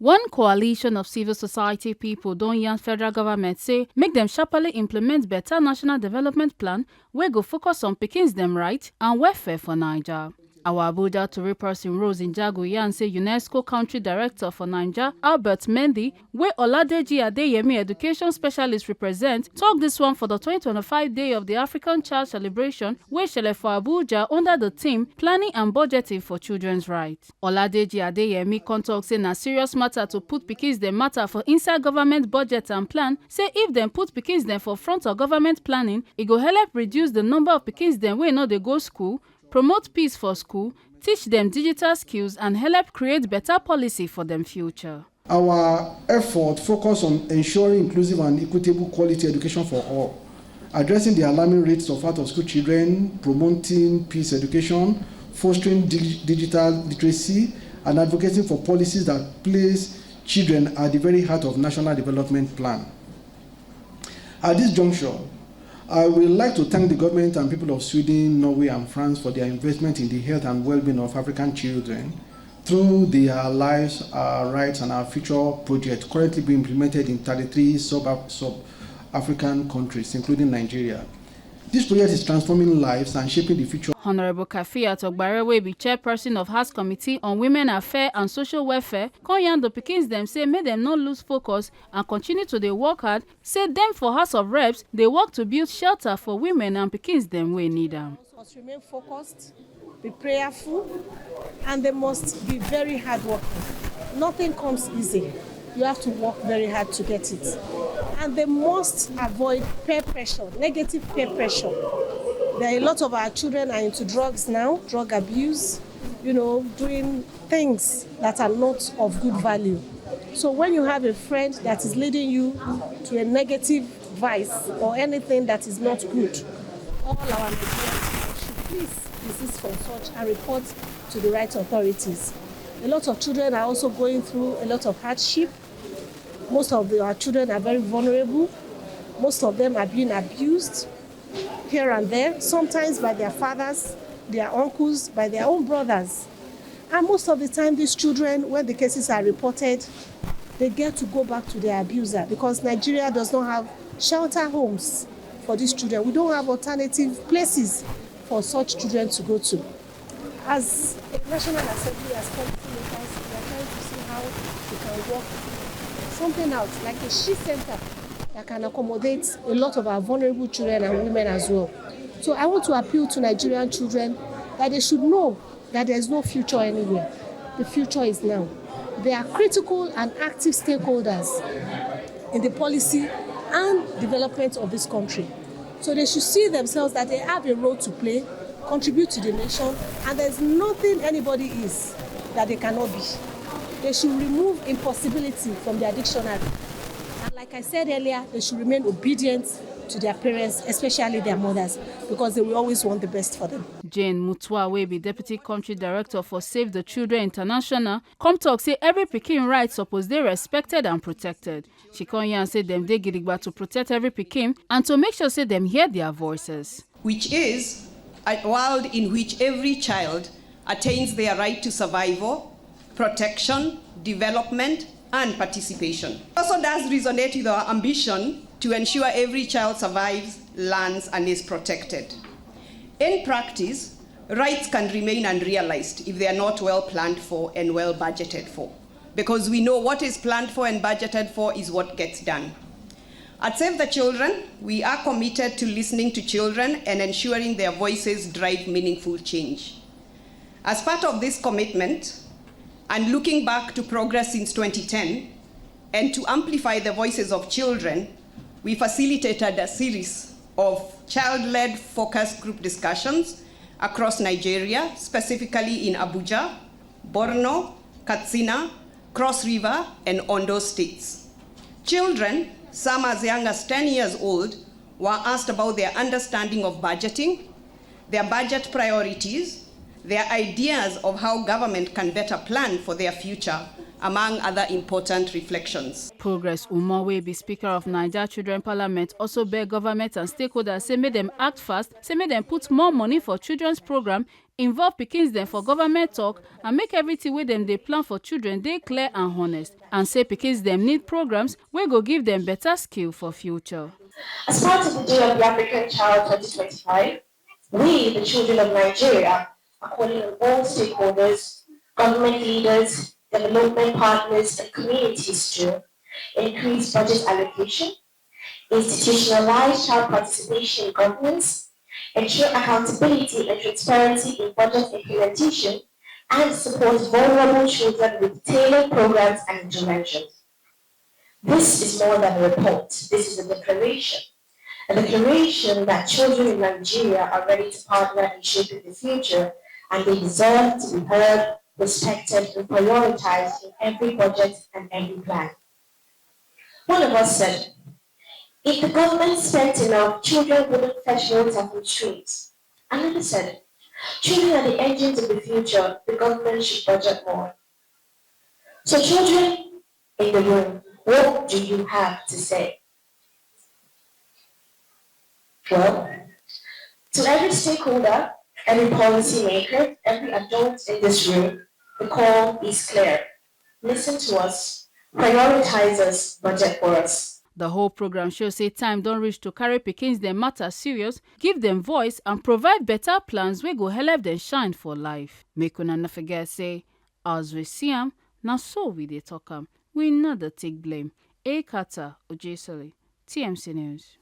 One coalition of civil society people don yarn federal government say make dem sharply implement better national development plan wey go focus on pikins dem right and welfare for Naija. Our Abuja Tori person Rose Njago yarn say UNESCO country director for Naija, Albert Mendy, wey Oladeji Adeyemi education specialist represent, talk this one for the 2025 Day of the African Child celebration wey shele for Abuja under the theme Planning and Budgeting for Children's Rights. Oladeji Adeyemi come talk say na serious matter to put pikins dem matter for inside government budget and plan, say if dem put pikins dem for front of government planning, e go help reduce the number of pikins dem wey no dey go school, promote peace for school, teach them digital skills, and help create better policy for them future. Our effort focus on ensuring inclusive and equitable quality education for all, addressing the alarming rates of out-of-school children, promoting peace education, fostering digital literacy, and advocating for policies that place children at the very heart of National Development Plan. At this juncture, I would like to thank the government and people of Sweden, Norway, and France for their investment in the health and well-being of African children through their Lives, Our Rights, and Our Future project, currently being implemented in 33 sub-African countries, including Nigeria. This project is transforming lives and shaping the future. Honorable Kafia Togbare, wey be chairperson of House Committee on Women Affairs and Social Welfare, come yarn the pikins dem say make dem not lose focus and continue to dey work hard. Say dem for House of Reps they work to build shelter for women and pikins dem wey need am. Must remain focused, be prayerful, and they must be very hardworking. Nothing comes easy. You have to work very hard to get it. And they must avoid peer pressure, negative peer pressure. There are a lot of our children are into drugs now, drug abuse, doing things that are not of good value. So when you have a friend that is leading you to a negative vice or anything that is not good, all our Nigerians should please desist from such and report to the right authorities. A lot of children are also going through a lot of hardship. Most of our children are very vulnerable. Most of them are being abused here and there, sometimes by their fathers, their uncles, by their own brothers. And most of the time, these children, when the cases are reported, they get to go back to their abuser because Nigeria does not have shelter homes for these children. We don't have alternative places for such children to go to. As a National Assembly, as policymakers, we are trying to see how we can work something out, like a she center that can accommodate a lot of our vulnerable children and women as well. So I want to appeal to Nigerian children that they should know that there is no future anywhere. The future is now. They are critical and active stakeholders in the policy and development of this country. So they should see themselves that they have a role to play, contribute to the nation, and there's nothing anybody is that they cannot be. They should remove impossibility from their dictionary. And like I said earlier, they should remain obedient to their parents, especially their mothers, because they will always want the best for them. Jane Mutua, wey be Deputy Country Director for Save the Children International, come talk say every pikin right suppose dey respected and protected. She come here and say dem dey gidigba to protect every pikin and to make sure say dem hear their voices. Which is a world in which every child attains their right to survival, protection, development, and participation. It also does resonate with our ambition to ensure every child survives, learns, and is protected. In practice, rights can remain unrealized if they are not well planned for and well budgeted for, because we know what is planned for and budgeted for is what gets done. At Save the Children, we are committed to listening to children and ensuring their voices drive meaningful change. As part of this commitment, and looking back to progress since 2010, and to amplify the voices of children, we facilitated a series of child-led focus group discussions across Nigeria, specifically in Abuja, Borno, Katsina, Cross River, and Ondo states. Children, some as young as 10 years old, were asked about their understanding of budgeting, their budget priorities, their ideas of how government can better plan for their future, among other important reflections. Progress Umar, wey be Speaker of Naija Children Parliament, also beg government and stakeholders say make them act fast, say make them put more money for children's program involve pikins dem for government talk and make everything wey dem dey plan for children dey clear and honest, and say pikins dem need programs wey go give dem better skill for future. As part of the Day of the African Child 2025, we, the children of Nigeria, are calling on all stakeholders, government leaders, development partners, and communities to increase budget allocation, institutionalize child participation in governance, ensure accountability and transparency in budget implementation, and support vulnerable children with tailored programs and interventions. This is more than a report. This is a declaration that children in Nigeria are ready to partner in shaping the future, and they deserve to be heard, respected, and prioritized in every budget and every plan. One of us said, if the government spent enough, children wouldn't fetch water from streets. Another said, children are the engines of the future, the government should budget more. So children in the room, what do you have to say? Well, to every stakeholder, every policy maker, every adult in this room, the call is clear. Listen to us, prioritize us, budget for us. The whole program shows say time don reach to carry pikins dem matter serious, give dem voice and provide better plans wey go help dem shine for life. Make una no forget say, as we see am, na so we dey talk am. We no dey take blame. Ekata Ojesele, TMC News.